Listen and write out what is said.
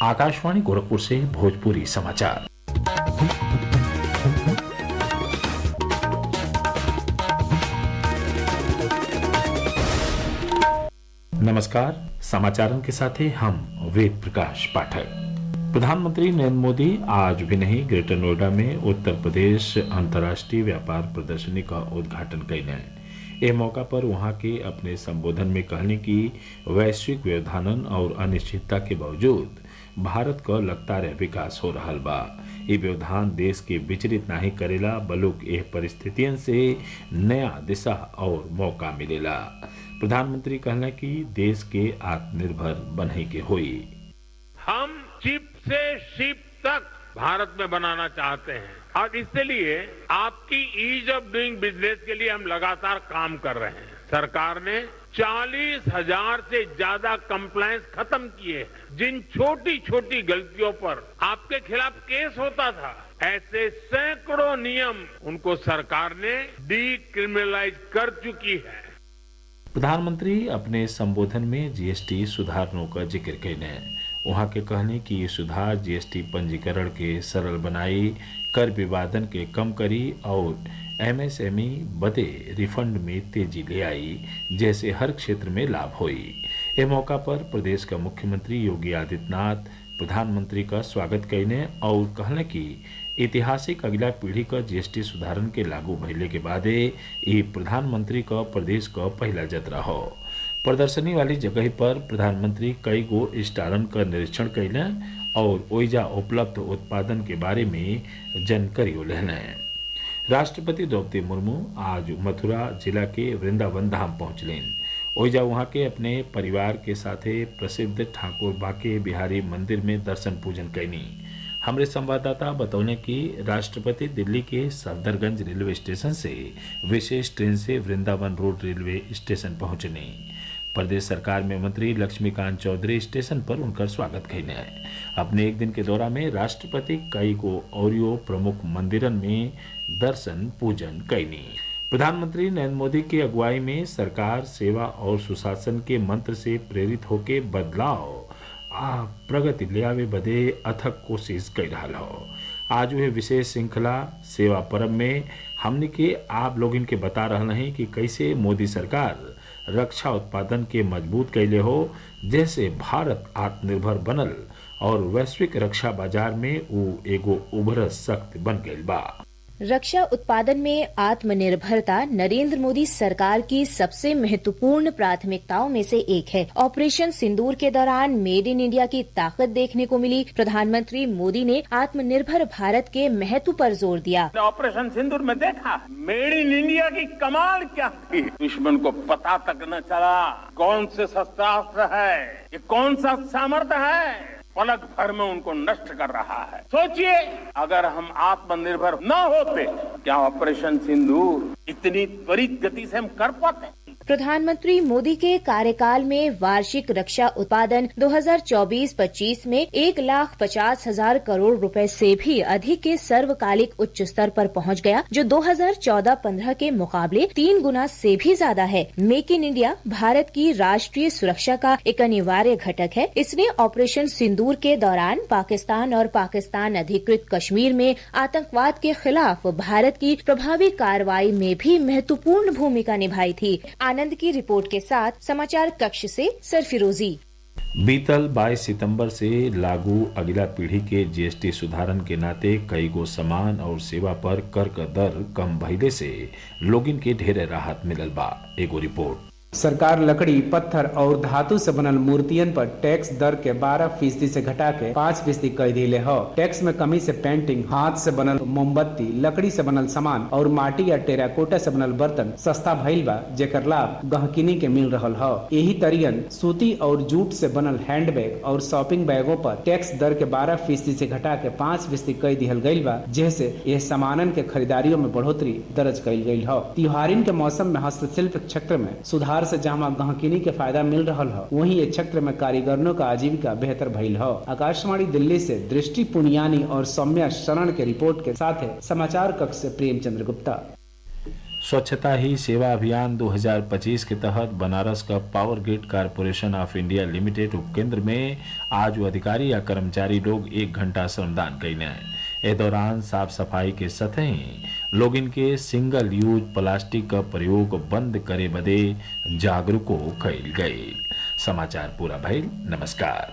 आकाशवाणी गोरखपुर से भोजपुरी समाचार। नमस्कार, समाचारों के साथ हैं हम वेद प्रकाश पाठक। प्रधानमंत्री नरेंद्र मोदी आज भी नहीं ग्रेटर नोएडा में उत्तर प्रदेश अंतर्राष्ट्रीय व्यापार प्रदर्शनी का उद्घाटन करेंगे। इस मौका पर वहां के अपने संबोधन में कहने की वैश्विक व्यवधान और अनिश्चितता के बावजूद भारत का लगातार विकास हो रहा बा। ये व्यवधान देश के विचलित नहीं करेला, बल्कि यह परिस्थितियों से नया दिशा और मौका मिलेला। प्रधानमंत्री कहना कि देश के आत्मनिर्भर बने के होई। हम चिप से शिप तक भारत में बनाना चाहते हैं और इसलिए आपकी ईज ऑफ डूइंग बिजनेस के लिए हम लगातार काम कर रहे हैं। सरकार ने 40,000 से ज्यादा कंप्लायंस खत्म किए हैं। जिन छोटी छोटी गलतियों पर आपके खिलाफ केस होता था, ऐसे सैकड़ों नियम उनको सरकार ने डीक्रिमिनलाइज कर चुकी है। प्रधानमंत्री अपने संबोधन में जीएसटी सुधारों का जिक्र कैने। वहां के कहने कि ये सुधार जीएसटी पंजीकरण के सरल बनाई, कर विवादन के कम करी और एमएसएमई बदे रिफंड में तेजी ले आई, जैसे हर क्षेत्र में लाभ हुई। इस मौका पर प्रदेश का मुख्यमंत्री योगी आदित्यनाथ प्रधानमंत्री का स्वागत कैने और कहने कि ऐतिहासिक अगला पीढ़ी का जीएसटी सुधारन के लागू भइले के बादे ये प्रधानमंत्री का प्रदेश का पहला यात्रा हो। प्रदर्शनी वाली जगह पर प्रधानमंत्री कई गो स्टालन का निरीक्षण कैले और ओइजा उपलब्ध उत्पादन के बारे में जानकारी लेने। राष्ट्रपति द्रौपदी मुर्मू आज मथुरा जिला के वृंदावन धाम पहुंचलें। ओइजा वहां के अपने परिवार के साथे प्रसिद्ध ठाकुर बाके बिहारी मंदिर में दर्शन पूजन कैनी। हमारे संवाददाता बतौने कि राष्ट्रपति दिल्ली के सफदरगंज रेलवे स्टेशन से विशेष ट्रेन से वृंदावन रोड रेलवे स्टेशन पहुंचने। प्रदेश सरकार में मंत्री लक्ष्मीकांत चौधरी स्टेशन पर उनका स्वागत कैने। अपने एक दिन के दौरा में राष्ट्रपति कई गो और प्रमुख मंदिरन में दर्शन पूजन कैनी। प्रधानमंत्री नरेंद्र मोदी की अगुवाई में सरकार सेवा और सुशासन के मंत्र से प्रेरित होकर बदलाव प्रगति ले आवे बदे अथक कोशिश कर रहा हो। आज वह विशेष श्रृंखला सेवा पर्व में हमने के आप लोग इनके बता रहे हैं कि कैसे मोदी सरकार रक्षा उत्पादन के मजबूत कैले हो, जैसे भारत आत्मनिर्भर बनल और वैश्विक रक्षा बाजार में वो एगो उभरत शक्ति बन गई बा। रक्षा उत्पादन में आत्मनिर्भरता नरेंद्र मोदी सरकार की सबसे महत्वपूर्ण प्राथमिकताओं में से एक है। ऑपरेशन सिंदूर के दौरान मेड इन इंडिया की ताकत देखने को मिली। प्रधानमंत्री मोदी ने आत्मनिर्भर भारत के महत्व पर जोर दिया। ऑपरेशन सिंदूर में देखा मेड इन इंडिया की कमाल क्या थी। दुश्मन को पता तक न चला कौन से शस्त्रास्त्र है, ये कौन सा सामर्थ्य है, पलक भर में उनको नष्ट कर रहा है। सोचिए, अगर हम आत्मनिर्भर न होते, क्या ऑपरेशन सिंदूर इतनी त्वरित गति से हम कर पाते? प्रधानमंत्री मोदी के कार्यकाल में वार्षिक रक्षा उत्पादन 2024-25 में 1,50,000 करोड़ रुपए से भी अधिक के सर्वकालिक उच्च स्तर पर पहुंच गया, जो 2014-15 के मुकाबले 3 गुना से भी ज्यादा है। मेक इन इंडिया भारत की राष्ट्रीय सुरक्षा का एक अनिवार्य घटक है। इसने ऑपरेशन सिंदूर के दौरान पाकिस्तान और पाकिस्तान अधिकृत कश्मीर में आतंकवाद के खिलाफ भारत की प्रभावी कार्रवाई में भी महत्वपूर्ण भूमिका निभाई थी। आनंद की रिपोर्ट के साथ समाचार कक्ष से सरफिरोजी। बीतल 22 सितंबर से लागू अगला पीढ़ी के जीएसटी सुधारन के नाते कई गो सामान और सेवा पर कर का दर कम भइले से लोगिन के ढेरे राहत मिलल बा। एगो रिपोर्ट। सरकार लकड़ी, पत्थर और धातु से बनल मूर्तियन पर टैक्स दर के 12% से घटा के 5% कर दिले हो। टैक्स में कमी से पेंटिंग, हाथ से बनल मोमबत्ती, लकड़ी से बनल सामान और माटी या टेराकोटा से बनल बर्तन सस्ता भइल बा, जेकर लाभ गहकिनी के मिल रहल हो। यही तरियन सूती और जूट से बनल हैंडबैग और शॉपिंग बैगों पर टैक्स दर के 12% से घटा के 5% कर दिहल गईल बा, जैसे यह सामानन के खरीदारियों में बढ़ोतरी दर्ज कईल गईल हो। त्योहारिन के मौसम में हस्तशिल्प क्षेत्र में सुधार से जहां गहकिनी के फायदा मिल रहा हो, वहीं ये क्षेत्र में कारीगरों का आजीविका बेहतर भइल हो। आकाशवाणी दिल्ली से दृष्टि पुनियानी और सौम्या शरण के रिपोर्ट के साथ है समाचार कक्ष से प्रेमचंद्र गुप्ता। स्वच्छता ही सेवा अभियान 2025 के तहत बनारस का power grid corporation of India limited उपकेंद्र में आज अधिकारी या कर्मचारी लोग 1 घंटा श्रमदान कैले। ए दौरान साफ सफाई के सतही लोग इनके सिंगल यूज प्लास्टिक का प्रयोग बंद करे बदे जागरूको कैल गए। समाचार पूरा भइल। नमस्कार।